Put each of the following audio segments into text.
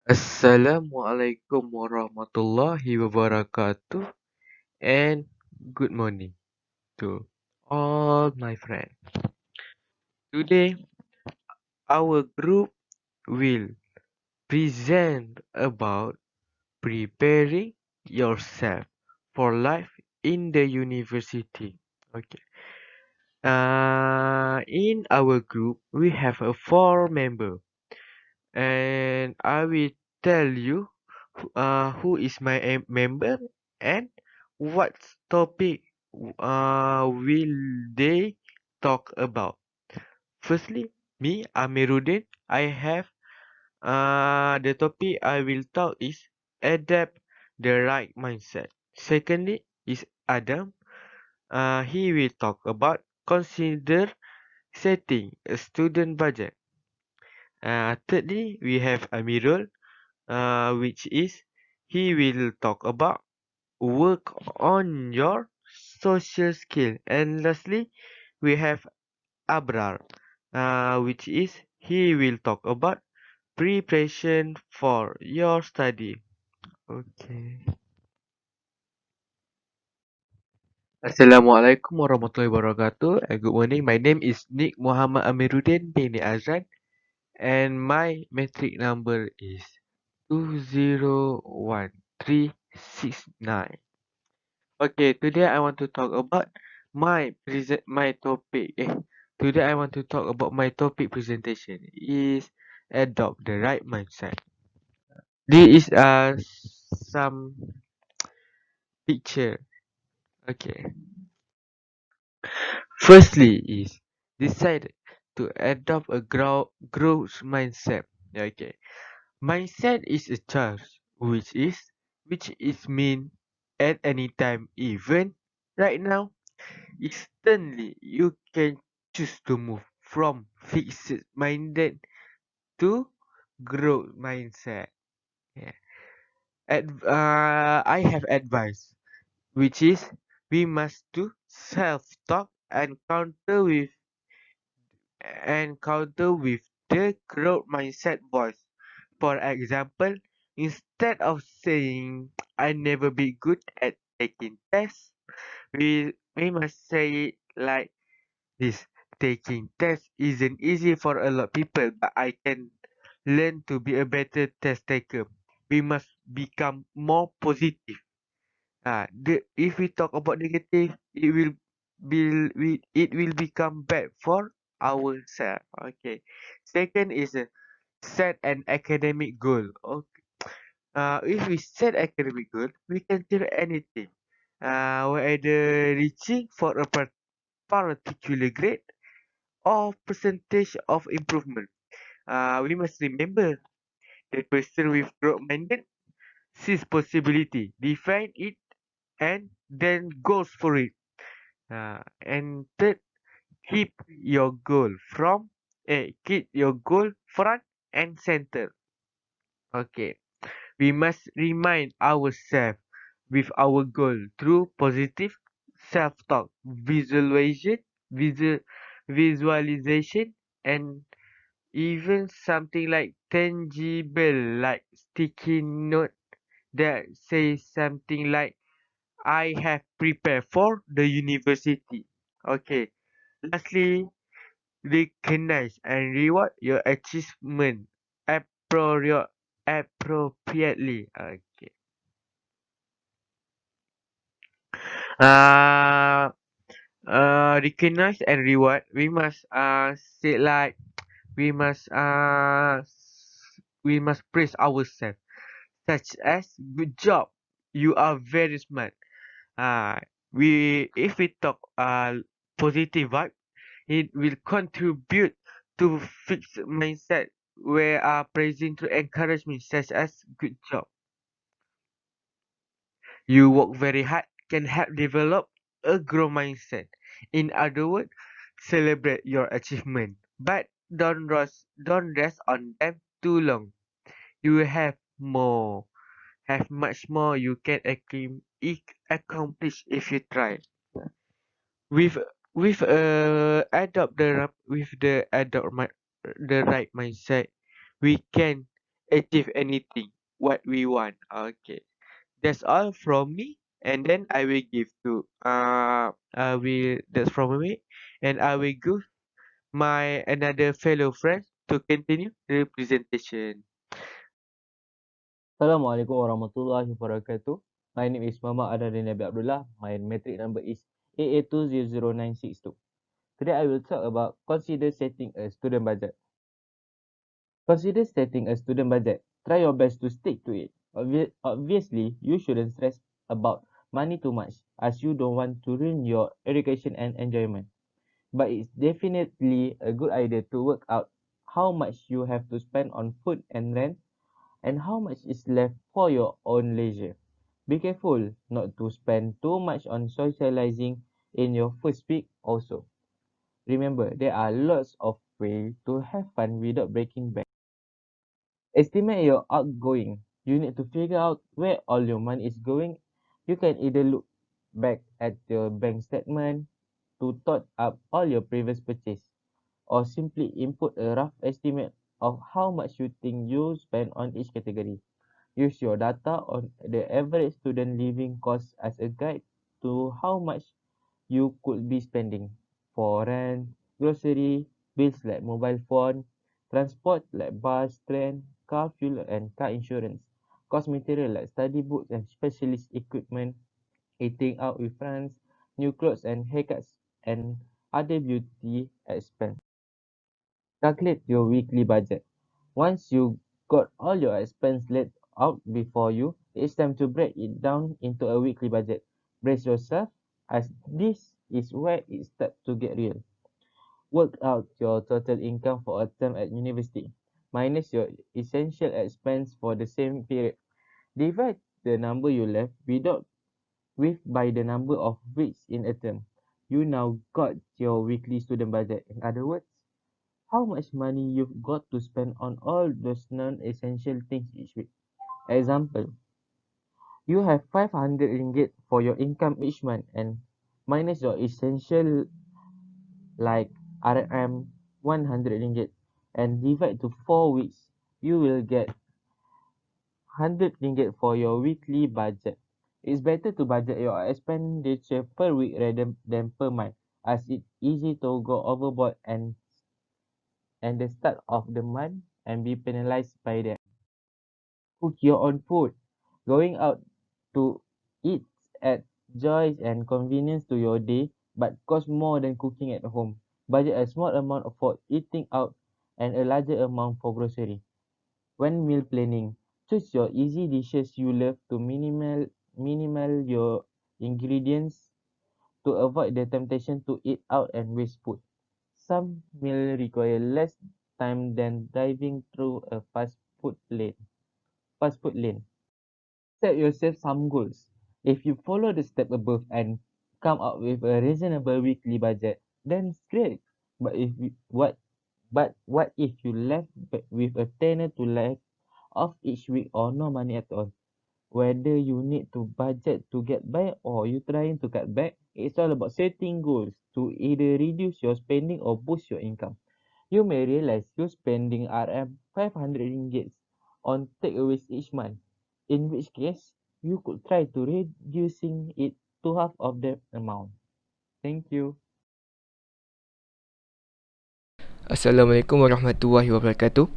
Assalamualaikum warahmatullahi wabarakatuh and good morning to all my friends. Today our group will present about preparing yourself for life in the university. Okay. In our group we have a four member and I will tell you who is my member and what topic will they talk about. Firstly, me, Amiruddin, I have the topic I will talk is adapt the right mindset. Secondly, is Adam. He will talk about consider setting a student budget. Thirdly, we have Amirul, which is he will talk about work on your social skill. And lastly, we have Abrar, which is he will talk about preparation for your study. Okay. Assalamualaikum warahmatullahi wabarakatuh. Good morning. My name is Nick Muhammad Amiruddin bin Azran, and my metric number is 201369. Okay, today I want to talk about my topic. Today I want to talk about my topic presentation is adopt the right mindset. This is some picture. Okay. Firstly is decide to adopt a growth mindset. Okay. Mindset is a choice which is mean at any time, even right now. Instantly, you can choose to move from fixed minded to growth mindset. Yeah. I have advice, which is we must do self-talk and counter with the growth mindset voice. For example, instead of saying I never be good at taking tests, we must say it like this: taking tests isn't easy for a lot of people, but I can learn to be a better test taker. We must become more positive. If we talk about negative, it will become bad for ourselves. Okay. Second is set an academic goal. Okay. If we set academic goal, we can do anything. Whether reaching for a particular grade or percentage of improvement. We must remember the person with growth minded sees possibility, define it, and then goes for it. And third, keep your goal front and center. Okay, we must remind ourselves with our goal through positive self-talk, visual, visualization, and even something like tangible, like sticky note that says something like I have prepared for the university. Okay. Lastly, recognize and reward your achievement appropriately. Okay. Uh, recognize and reward. We must say like we must we must praise ourselves, such as good job. You are very smart. Uh, we if we talk positive vibe, it will contribute to fixed mindset where praising to encouragement such as good job. You work very hard can help develop a growth mindset. In other words, celebrate your achievement, but don't rest on them too long. You have much more you can accomplish if you try. With with the right mindset, we can achieve anything what we want. Okay, that's all from me. And then I will give to I will that's from me, and I will give my another fellow friend to continue the presentation. Assalamualaikum warahmatullahi wabarakatuh. My name is Muhammad Adadin Nabi Abdullah. My metric number is AA200962. Today I will talk about consider setting a student budget. Consider setting a student budget. Try your best to stick to it. Obviously, you shouldn't stress about money too much as you don't want to ruin your education and enjoyment. But it's definitely a good idea to work out how much you have to spend on food and rent and how much is left for your own leisure. Be careful not to spend too much on socializing in your first week also. Remember, there are lots of ways to have fun without breaking bank. Estimate your outgoing. You need to figure out where all your money is going. You can either look back at your bank statement to tot up all your previous purchase or simply input a rough estimate of how much you think you spend on each category. Use your data on the average student living cost as a guide to how much you could be spending for rent, grocery, bills like mobile phone, transport like bus, train, car fuel and car insurance, cost material like study books and specialist equipment, eating out with friends, new clothes and haircuts, and other beauty expense. Calculate your weekly budget. Once you got all your expense laid out before you, it's time to break it down into a weekly budget. Brace yourself as this is where it starts to get real. Work out your total income for a term at university, minus your essential expense for the same period. Divide the number you left without with by the number of weeks in a term. You now got your weekly student budget. In other words, how much money you've got to spend on all those non-essential things each week. Example, you have 500 ringgit for your income each month and minus your essential like RM 100 ringgit and divide to 4 weeks, you will get 100 ringgit for your weekly budget. It's better to budget your expenditure per week rather than per month as it's easy to go overboard and the start of the month and be penalized by them. Cook your own food. Going out to eat adds joy and convenience to your day, but costs more than cooking at home. Budget a small amount for eating out and a larger amount for grocery. When meal planning, choose your easy dishes you love to minimal your ingredients to avoid the temptation to eat out and waste food. Some meals require less time than driving through a fast food lane. Set yourself some goals. If you follow the step above and come up with a reasonable weekly budget, then it's great. But if you, what if you left with a tenner to live off each week or no money at all? Whether you need to budget to get by or you trying to cut back, it's all about setting goals to either reduce your spending or boost your income. You may realize you're spending RM 500 ringgit on takeaways each month, in which case you could try to reducing it to half of that amount. Thank you. Assalamualaikum warahmatullahi wabarakatuh.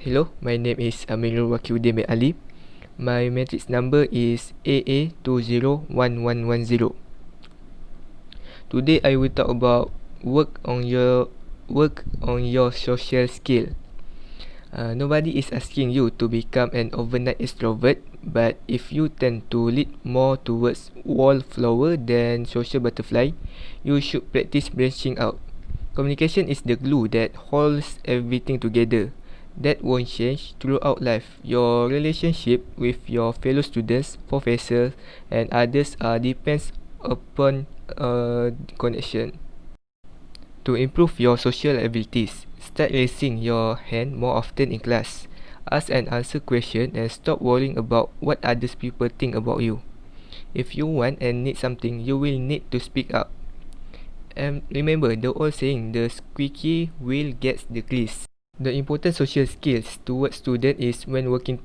Hello, my name is Amirul Wakiuddin bin Ali. My matrix number is AA201110. Today I will talk about work on your social skill. Nobody is asking you to become an overnight extrovert, but if you tend to lead more towards wallflower than social butterfly, you should practice branching out. Communication is the glue that holds everything together. That won't change throughout life. Your relationship with your fellow students, professors, and others depends upon connection. To improve your social abilities, start raising your hand more often in class. Ask and answer questions and stop worrying about what others people think about you. If you want and need something, you will need to speak up. And remember the old saying, the squeaky wheel gets the grease. The important social skills towards student is when working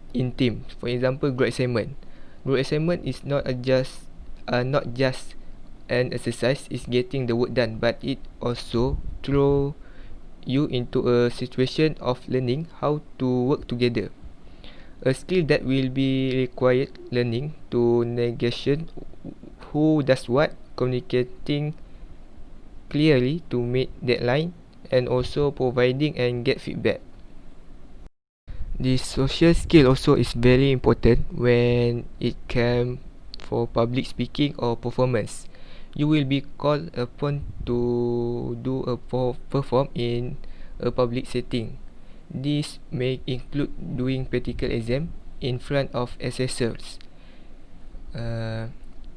in team. For example, group assignment. Group assignment is not just an exercise, is getting the work done, but it also throw you into a situation of learning how to work together. A skill that will be required learning to negation who does what, communicating clearly to meet deadline, and also providing and get feedback. This social skill also is very important when it comes for public speaking or performance. You will be called upon to do a perform in a public setting. This may include doing practical exam in front of assessors.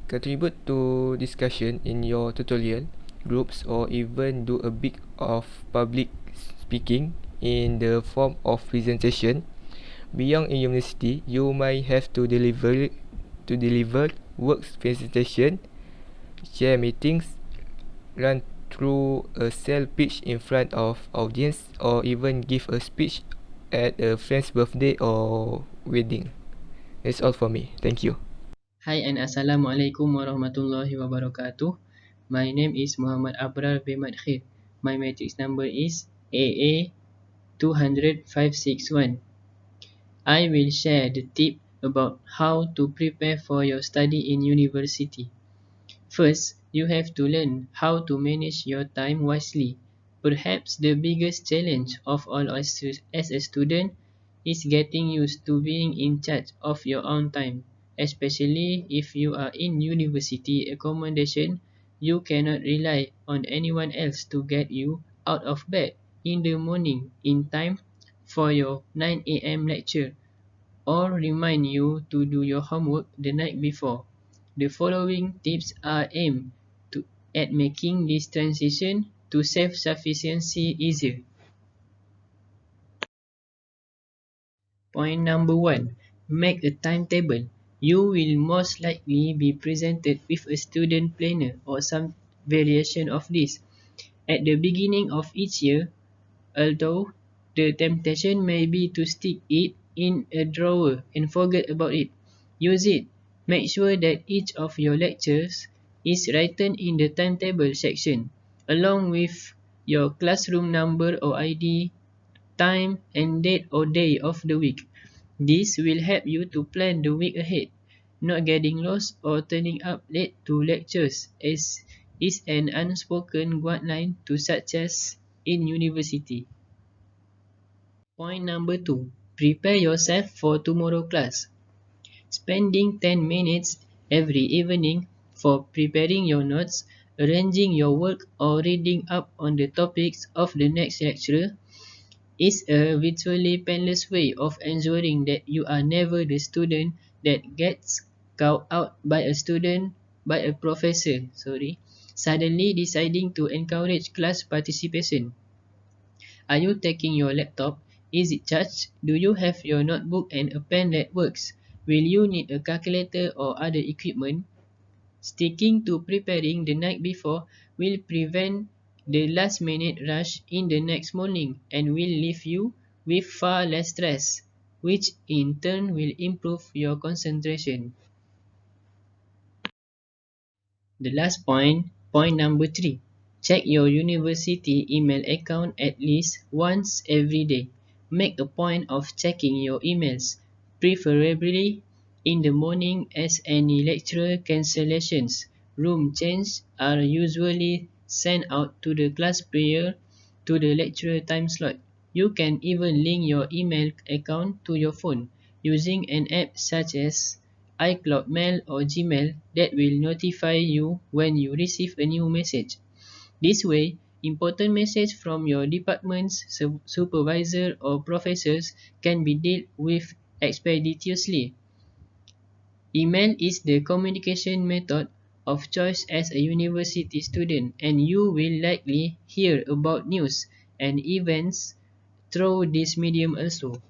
Contribute to discussion in your tutorial groups, or even do a bit of public speaking in the form of presentation. Beyond university, you might have to deliver works presentation, chair meetings, run through a sales pitch in front of audience, or even give a speech at a friend's birthday or wedding. That's all for me. Thank you. Hi and Assalamualaikum warahmatullahi wabarakatuh. My name is Muhammad Abrar bin Madkhir. My matrix number is AA 200-561. I will share the tip about how to prepare for your study in university. First, you have to learn how to manage your time wisely. Perhaps the biggest challenge of all as a student is getting used to being in charge of your own time. Especially if you are in university accommodation, you cannot rely on anyone else to get you out of bed in the morning in time for your 9 a.m. lecture, or remind you to do your homework the night before. The following tips are aimed at making this transition to self-sufficiency easier. Point number 1. Make a timetable. You will most likely be presented with a student planner or some variation of this at the beginning of each year, although the temptation may be to stick it in a drawer and forget about it. Use it. Make sure that each of your lectures is written in the timetable section, along with your classroom number or ID, time and date or day of the week. This will help you to plan the week ahead. Not getting lost or turning up late to lectures is an unspoken guideline to success in university. Point number 2. Prepare yourself for tomorrow class. Spending 10 minutes every evening for preparing your notes, arranging your work, or reading up on the topics of the next lecturer is a virtually painless way of ensuring that you are never the student that gets called out by a professor, suddenly deciding to encourage class participation. Are you taking your laptop? Is it charged? Do you have your notebook and a pen that works? Will you need a calculator or other equipment? Sticking to preparing the night before will prevent the last minute rush in the next morning and will leave you with far less stress, which in turn will improve your concentration. The last point number 3. Check your university email account at least once every day. Make a point of checking your emails, preferably in the morning, as any lecturer cancellations, room change are usually sent out to the class prior to the lecturer time slot. You can even link your email account to your phone using an app such as iCloud Mail or Gmail that will notify you when you receive a new message. This way, important messages from your department's supervisor or professors can be dealt with expeditiously. Email is the communication method of choice as a university student, and you will likely hear about news and events through this medium also.